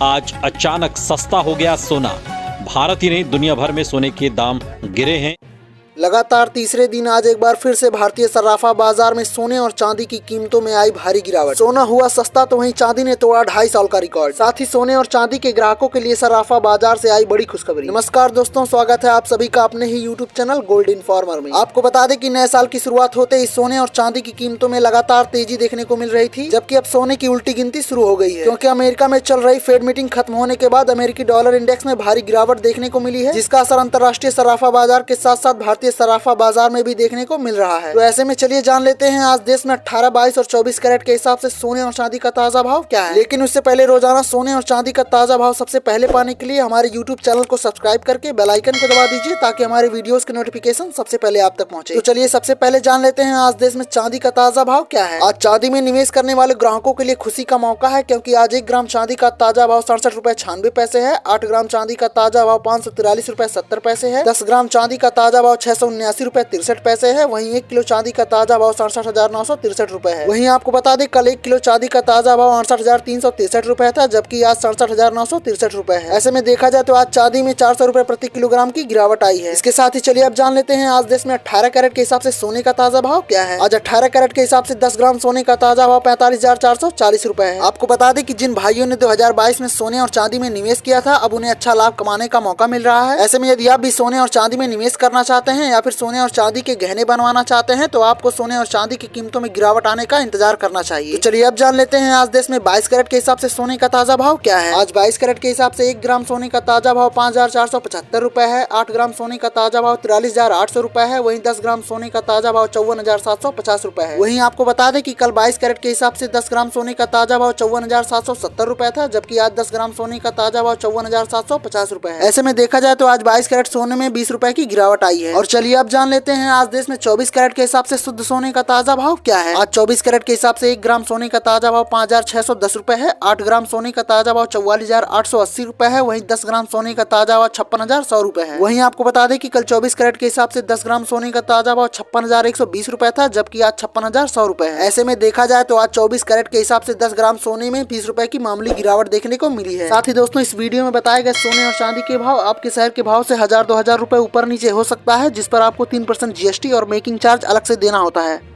आज अचानक सस्ता हो गया सोना। भारत ही नहीं दुनिया भर में सोने के दाम गिरे हैं। लगातार तीसरे दिन आज एक बार फिर से भारतीय सर्राफा बाजार में सोने और चांदी की कीमतों में आई भारी गिरावट। सोना हुआ सस्ता तो वहीं चांदी ने तोड़ा 2.5 साल का रिकॉर्ड। साथ ही सोने और चांदी के ग्राहकों के लिए सर्राफा बाजार से आई बड़ी खुशखबरी। नमस्कार दोस्तों, स्वागत है आप सभी का अपने ही यूट्यूब चैनल गोल्ड इन्फॉर्मर में। आपको बता दें कि नए साल की शुरुआत होते ही सोने और चांदी की कीमतों में लगातार तेजी देखने को मिल रही थी, जबकि अब सोने की उल्टी गिनती शुरू हो गई है, क्योंकि अमेरिका में चल रही फेड मीटिंग खत्म होने के बाद अमेरिकी डॉलर इंडेक्स में भारी गिरावट देखने को मिली है, जिसका असर अंतर्राष्ट्रीय सर्राफा बाजार के साथ साथ भारतीय सर्राफा बाजार में भी देखने को मिल रहा है। तो ऐसे में चलिए जान लेते हैं आज देश में 18, 22 और 24 कैरेट के हिसाब से सोने और चांदी का ताजा भाव क्या है। लेकिन उससे पहले रोजाना सोने और चांदी का ताजा भाव सबसे पहले पाने के लिए हमारे यूट्यूब चैनल को सब्सक्राइब करके बेल आइकन को दबा दीजिए, ताकि हमारे वीडियोस के नोटिफिकेशन सबसे पहले आप तक पहुंचे। तो चलिए सबसे पहले जान लेते हैं आज देश में चांदी का ताजा भाव क्या है। आज चांदी में निवेश करने वाले ग्राहकों के लिए खुशी का मौका है, क्योंकि आज 1 ग्राम चांदी का ताजा भाव 67 रुपए 96 पैसे है। 8 ग्राम चांदी का ताजा भाव 543 रुपए 70 पैसे है। 10 ग्राम चांदी का ताजा भाव 679 रुपए 63 पैसे है। वहीं 1 किलो चांदी का ताजा भाव 67,963 रुपए है। वहीं आपको बता दें कल 1 किलो चांदी का ताजा भाव 68,363 रुपए था, जबकि आज 67,963 रुपए है। ऐसे में देखा जाए तो आज चांदी में 400 रुपए प्रति किलोग्राम की गिरावट आई है। इसके साथ ही चलिए अब जान लेते हैं आज देश में 18 कैरेट के हिसाब से सोने का ताजा भाव क्या है। आज 18 कैरेट के हिसाब से 10 ग्राम सोने का ताजा भाव 45,440 रुपए है। आपको बता दें कि जिन भाइयों ने 2022 में सोने और चांदी में निवेश किया था, अब उन्हें अच्छा लाभ कमाने का मौका मिल रहा है। ऐसे में यदि आप भी सोने और चांदी में निवेश करना चाहते हैं या फिर सोने और चांदी के गहने बनवाना चाहते हैं, तो आपको सोने और चांदी की कीमतों में गिरावट आने का इंतजार करना चाहिए। तो चलिए अब जान लेते हैं आज देश में 22 कैरेट के हिसाब से सोने का ताजा भाव क्या है। आज 22 कैरेट के हिसाब से 1 ग्राम सोने का ताजा भाव 5,475 रुपए है। 8 ग्राम सोने का ताजा भाव 43,800 रुपए है। वहीं 10 ग्राम सोने का ताजा भाव 54,750 रुपए है। वहीं आपको बता दें कि कल 22 कैरेट के हिसाब से 10 ग्राम सोने का ताजा भाव 54,770 रुपए था, जबकि आज 10 ग्राम सोने का ताजा भाव 54,750 रुपए है। ऐसे में देखा जाए तो आज 22 कैरेट सोने में 20 रुपए की गिरावट आई है। और चलिए अब जान लेते हैं आज देश में 24 कैरेट के हिसाब से शुद्ध सोने का ताजा भाव क्या है। आज 24 कैरेट के हिसाब से 1 ग्राम सोने का ताजा भाव 5,610 रुपए है। 8 ग्राम सोने का ताजा भाव 44,880 रुपए है। वहीं 10 ग्राम सोने का ताजा भाव 56,100 रुपए है। वहीं आपको बता दें कि कल 24 कैरेट के हिसाब से 10 ग्राम सोने का ताजा भाव 56,120 रुपए था, जबकि आज 56,100 रुपए है। ऐसे में देखा जाए तो आज 24 कैरेट के हिसाब से 10 ग्राम सोने में 20 रुपए की मामूली गिरावट देखने को मिली है। साथ ही दोस्तों, इस वीडियो में बताए गए सोने और चांदी के भाव आपके शहर के भाव से 1000-2000 रुपए ऊपर नीचे हो सकता है, जिस पर आपको 3% GST और मेकिंग चार्ज अलग से देना होता है।